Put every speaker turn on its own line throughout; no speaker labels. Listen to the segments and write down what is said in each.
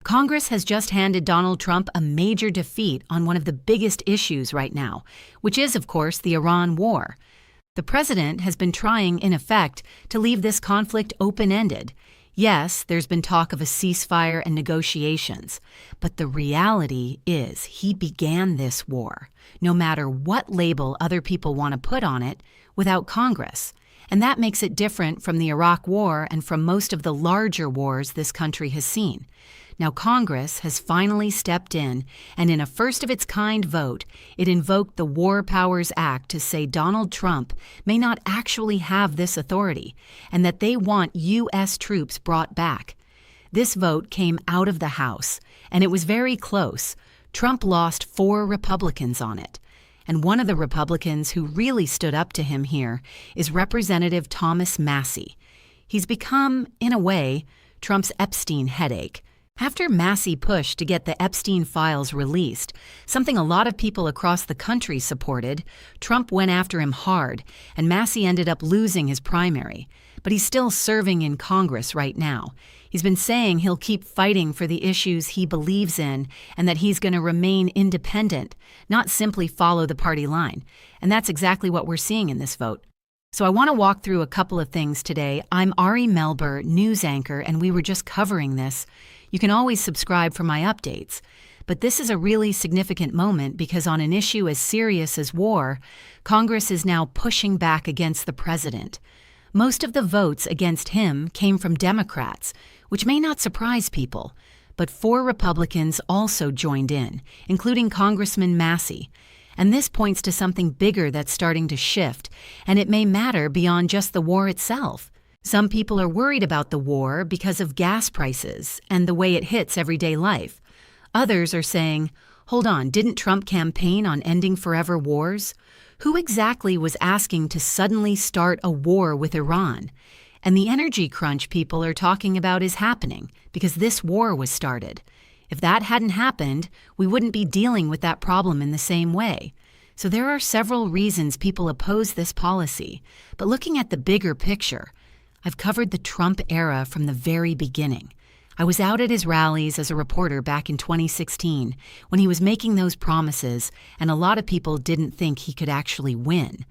Congress has just handed Donald Trump a major defeat on one of the biggest issues right now, which is, of course, the Iran war. The president has been trying, in effect, to leave this conflict open-ended. Yes, there's been talk of a ceasefire and negotiations, but the reality is he began this war, no matter what label other people want to put on it, without Congress. And that makes it different from the Iraq War and from most of the larger wars this country has seen. Now, Congress has finally stepped in, and in a first-of-its-kind vote, it invoked the War Powers Act to say Donald Trump may not actually have this authority, and that they want U.S. troops brought back. This vote came out of the House, and it was very close. Trump lost 4 Republicans on it. And one of the Republicans who really stood up to him here is Representative Thomas Massie. He's become, in a way, Trump's Epstein headache. After Massie pushed to get the Epstein files released, something a lot of people across the country supported, Trump went after him hard, and Massie ended up losing his primary. But he's still serving in Congress right now. He's been saying he'll keep fighting for the issues he believes in and that he's going to remain independent, not simply follow the party line. And that's exactly what we're seeing in this vote. So I want to walk through a couple of things today. I'm Ari Melber, news anchor, and we were just covering this. You can always subscribe for my updates. But this is a really significant moment because on an issue as serious as war, Congress is now pushing back against the president. Most of the votes against him came from Democrats, which may not surprise people. But 4 Republicans also joined in, including Congressman Massie. And this points to something bigger that's starting to shift, and it may matter beyond just the war itself. Some people are worried about the war because of gas prices and the way it hits everyday life. Others are saying, hold on, didn't Trump campaign on ending forever wars? Who exactly was asking to suddenly start a war with Iran? And the energy crunch people are talking about is happening because this war was started. If that hadn't happened, we wouldn't be dealing with that problem in the same way. So there are several reasons people oppose this policy. But looking at the bigger picture, I've covered the Trump era from the very beginning. I was out at his rallies as a reporter back in 2016 when he was making those promises, and a lot of people didn't think he could actually win.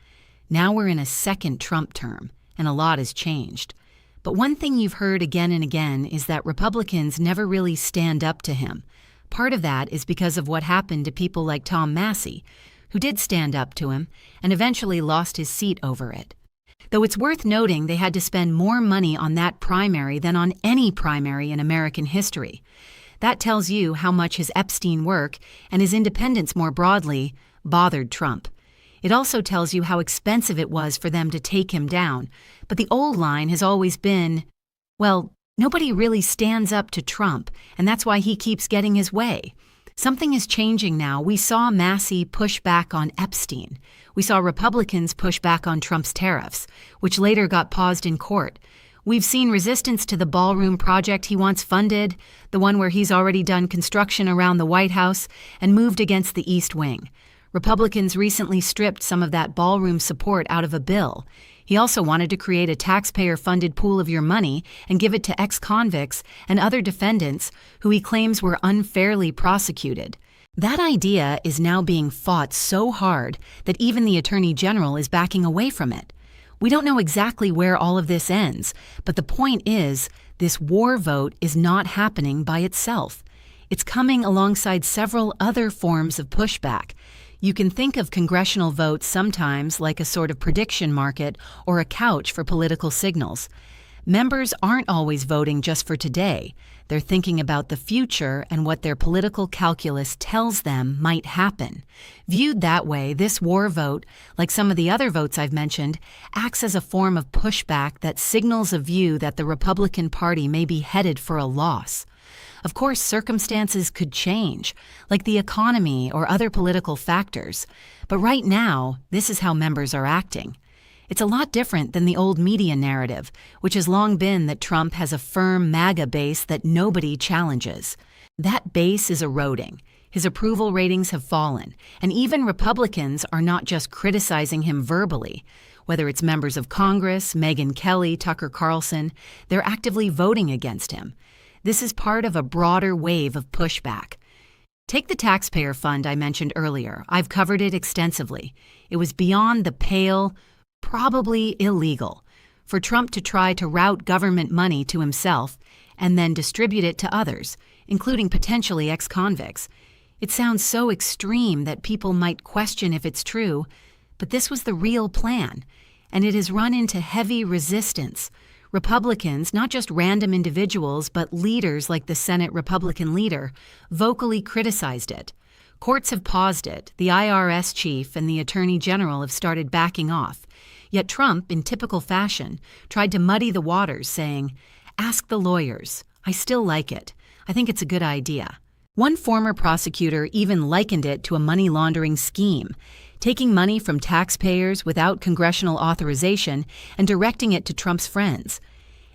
Now we're in a second Trump term, and a lot has changed. But one thing you've heard again and again is that Republicans never really stand up to him. Part of that is because of what happened to people like Tom Massie, who did stand up to him and eventually lost his seat over it. Though it's worth noting they had to spend more money on that primary than on any primary in American history. That tells you how much his Epstein work and his independence more broadly bothered Trump. It also tells you how expensive it was for them to take him down. But the old line has always been, well, nobody really stands up to Trump, and that's why he keeps getting his way. Something is changing now. We saw Massie push back on Epstein. We saw Republicans push back on Trump's tariffs, which later got paused in court. We've seen resistance to the ballroom project he once funded, the one where he's already done construction around the White House and moved against the East Wing. Republicans recently stripped some of that ballroom support out of a bill. He also wanted to create a taxpayer-funded pool of your money and give it to ex-convicts and other defendants who he claims were unfairly prosecuted. That idea is now being fought so hard that even the Attorney General is backing away from it. We don't know exactly where all of this ends, but the point is, this war vote is not happening by itself. It's coming alongside several other forms of pushback. You can think of congressional votes sometimes like a sort of prediction market or a couch for political signals. Members aren't always voting just for today. They're thinking about the future and what their political calculus tells them might happen. Viewed that way, this war vote, like some of the other votes I've mentioned, acts as a form of pushback that signals a view that the Republican Party may be headed for a loss. Of course, circumstances could change, like the economy or other political factors. But right now, this is how members are acting. It's a lot different than the old media narrative, which has long been that Trump has a firm MAGA base that nobody challenges. That base is eroding. His approval ratings have fallen, and even Republicans are not just criticizing him verbally. Whether it's members of Congress, Megyn Kelly, Tucker Carlson, they're actively voting against him. This is part of a broader wave of pushback. Take the taxpayer fund I mentioned earlier. I've covered it extensively. It was beyond the pale, probably illegal, for Trump to try to route government money to himself and then distribute it to others, including potentially ex-convicts. It sounds so extreme that people might question if it's true, but this was the real plan, and it has run into heavy resistance. Republicans, not just random individuals, but leaders like the Senate Republican leader, vocally criticized it. Courts have paused it, the IRS chief and the Attorney General have started backing off. Yet Trump, in typical fashion, tried to muddy the waters, saying, "Ask the lawyers. I still like it. I think it's a good idea." One former prosecutor even likened it to a money laundering scheme, taking money from taxpayers without congressional authorization and directing it to Trump's friends.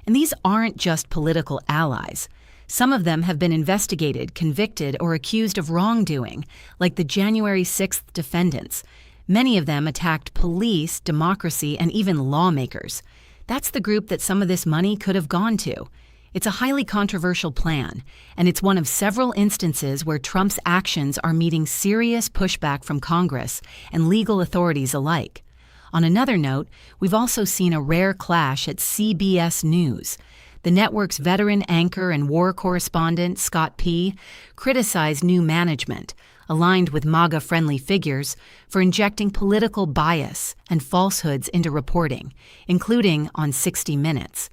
And these aren't just political allies. Some of them have been investigated, convicted, or accused of wrongdoing, like the January 6th defendants. Many of them attacked police, democracy, and even lawmakers. That's the group that some of this money could have gone to. It's a highly controversial plan, and it's one of several instances where Trump's actions are meeting serious pushback from Congress and legal authorities alike. On another note, we've also seen a rare clash at CBS News. The network's veteran anchor and war correspondent, Scott P., criticized new management, aligned with MAGA-friendly figures, for injecting political bias and falsehoods into reporting, including on 60 Minutes.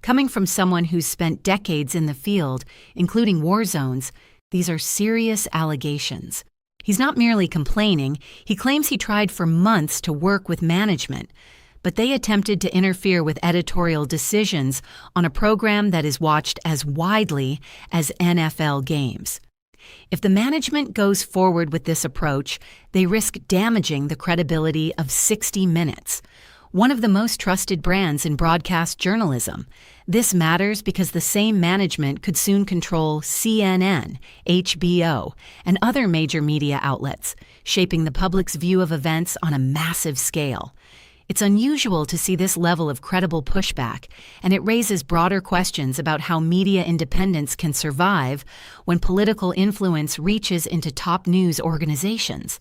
Coming from someone who's spent decades in the field, including war zones, these are serious allegations. He's not merely complaining, he claims he tried for months to work with management, but they attempted to interfere with editorial decisions on a program that is watched as widely as NFL games. If the management goes forward with this approach, they risk damaging the credibility of 60 Minutes, one of the most trusted brands in broadcast journalism. This matters because the same management could soon control CNN, HBO, and other major media outlets, shaping the public's view of events on a massive scale. It's unusual to see this level of credible pushback, and it raises broader questions about how media independence can survive when political influence reaches into top news organizations.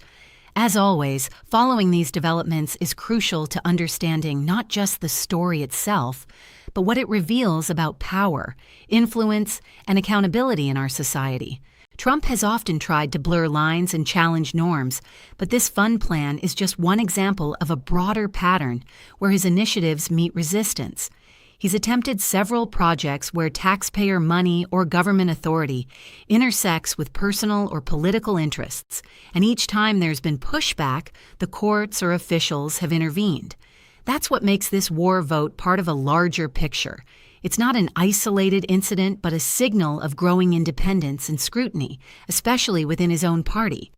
As always, following these developments is crucial to understanding not just the story itself, but what it reveals about power, influence, and accountability in our society. Trump has often tried to blur lines and challenge norms, but this fund plan is just one example of a broader pattern where his initiatives meet resistance. He's attempted several projects where taxpayer money or government authority intersects with personal or political interests, and each time there's been pushback, the courts or officials have intervened. That's what makes this war vote part of a larger picture. It's not an isolated incident, but a signal of growing independence and scrutiny, especially within his own party.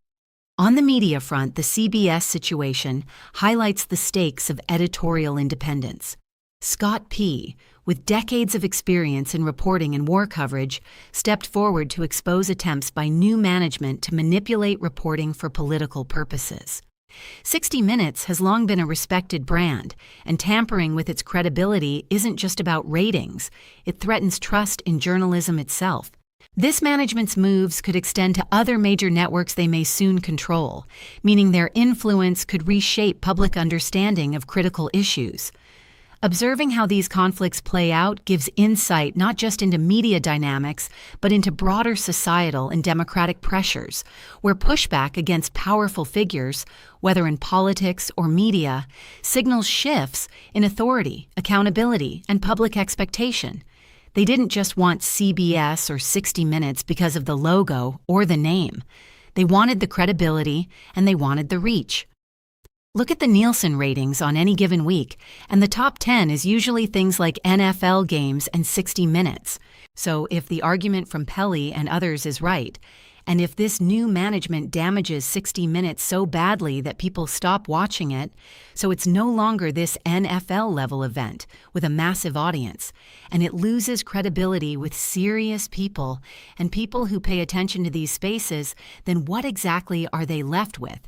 On the media front, the CBS situation highlights the stakes of editorial independence. Scott P., with decades of experience in reporting and war coverage, stepped forward to expose attempts by new management to manipulate reporting for political purposes. 60 Minutes has long been a respected brand, and tampering with its credibility isn't just about ratings, it threatens trust in journalism itself. This management's moves could extend to other major networks they may soon control, meaning their influence could reshape public understanding of critical issues. Observing how these conflicts play out gives insight not just into media dynamics, but into broader societal and democratic pressures, where pushback against powerful figures, whether in politics or media, signals shifts in authority, accountability, and public expectation. They didn't just want CBS or 60 Minutes because of the logo or the name. They wanted the credibility, and they wanted the reach. Look at the Nielsen ratings on any given week, and the top 10 is usually things like NFL games and 60 Minutes. So if the argument from Pelley and others is right, and if this new management damages 60 Minutes so badly that people stop watching it, so it's no longer this NFL-level event with a massive audience, and it loses credibility with serious people and people who pay attention to these spaces, then what exactly are they left with?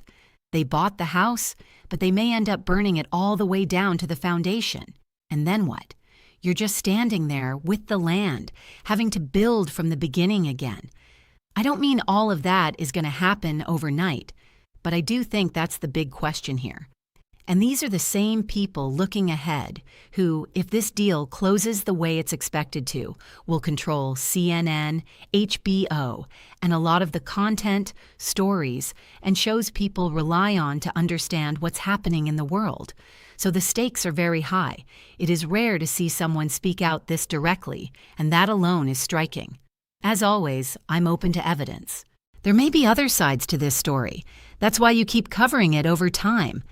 They bought the house, but they may end up burning it all the way down to the foundation. And then what? You're just standing there with the land, having to build from the beginning again. I don't mean all of that is going to happen overnight, but I do think that's the big question here. And these are the same people looking ahead who, if this deal closes the way it's expected to, will control CNN, HBO, and a lot of the content, stories, and shows people rely on to understand what's happening in the world. So the stakes are very high. It is rare to see someone speak out this directly, and that alone is striking. As always, I'm open to evidence. There may be other sides to this story. That's why you keep covering it over time.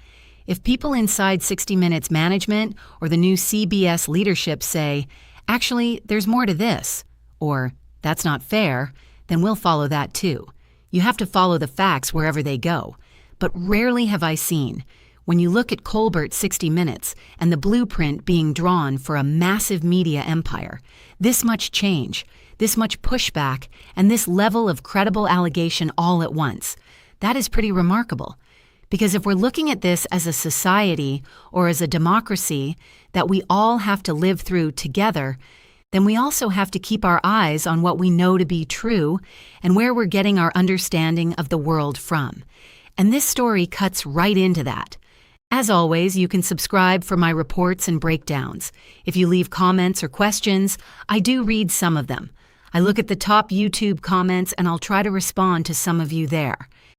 If people inside 60 Minutes management or the new CBS leadership say, actually, there's more to this, or that's not fair, then we'll follow that too. You have to follow the facts wherever they go. But rarely have I seen, when you look at Colbert's 60 Minutes and the blueprint being drawn for a massive media empire, this much change, this much pushback, and this level of credible allegation all at once. That is pretty remarkable. Because if we're looking at this as a society or as a democracy that we all have to live through together, then we also have to keep our eyes on what we know to be true and where we're getting our understanding of the world from. And this story cuts right into that. As always, you can subscribe for my reports and breakdowns. If you leave comments or questions, I do read some of them. I look at the top YouTube comments and I'll try to respond to some of you there.